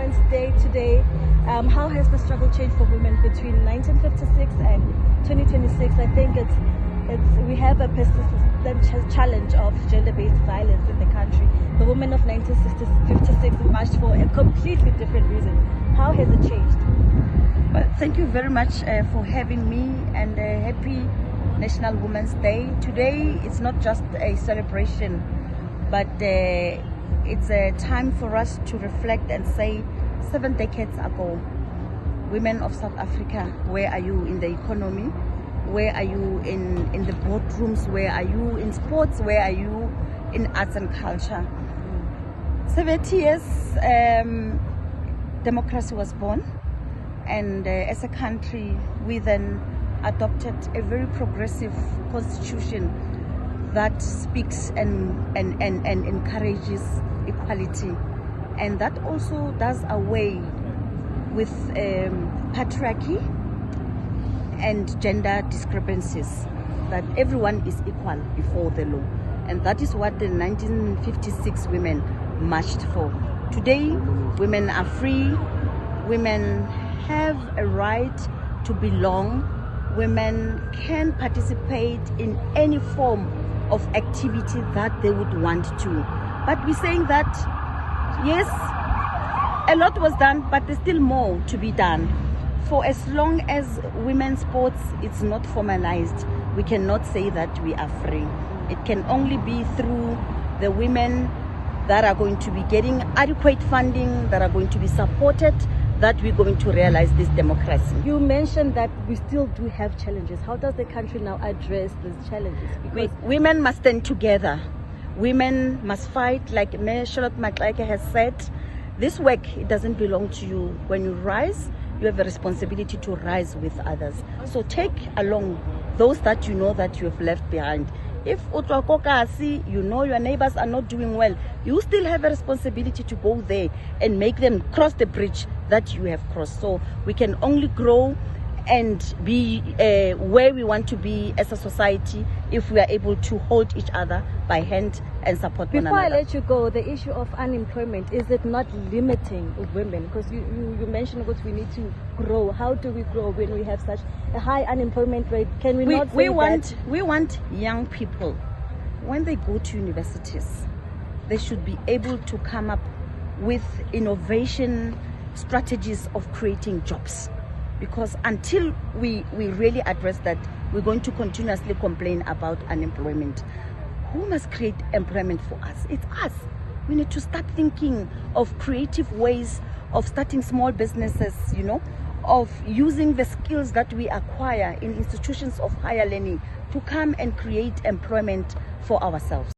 Women's Day today. How has the struggle changed for women between 1956 and 2026? I think we have a persistent challenge of gender-based violence in the country. The women of 1956 marched for a completely different reason. How has it changed? Well, thank you very much for having me, and happy National Women's Day. Today it's not just a celebration, but it's a time for us to reflect and say, 7 decades ago, women of South Africa, where are you in the economy? Where are you in the boardrooms? Where are you in sports? Where are you in arts and culture? 70 years, democracy was born, and as a country, we then adopted a very progressive constitution that speaks and encourages equality, and that also does away with patriarchy and gender discrepancies, that everyone is equal before the law. And that is what the 1956 women marched for. Today, women are free, women have a right to belong, women can participate in any form of activity that they would want to. But we're saying that, yes, a lot was done, but there's still more to be done. For as long as women's sports it's not formalized, we cannot say that we are free. It can only be through the women that are going to be getting adequate funding, that are going to be supported, that we're going to realize this democracy. You mentioned that we still do have challenges. How does the country now address these challenges? Because women must stand together. Women must fight, like Mayor Charlotte Maxeke has said. This work, it doesn't belong to you. When you rise, you have a responsibility to rise with others. So take along those that you know that you have left behind. If you know your neighbors are not doing well, you still have a responsibility to go there and make them cross the bridge that you have crossed. So we can only grow and be where we want to be as a society if we are able to hold each other by hand and support one another. Before I let you go, the issue of unemployment, is it not limiting women? Because you mentioned that we need to grow. How do we grow when we have such a high unemployment rate? Can we not say that? We want young people, when they go to universities, they should be able to come up with innovation strategies of creating jobs. Because until we really address that, we're going to continuously complain about unemployment. Who must create employment for us? It's us. We need to start thinking of creative ways of starting small businesses, of using the skills that we acquire in institutions of higher learning to come and create employment for ourselves.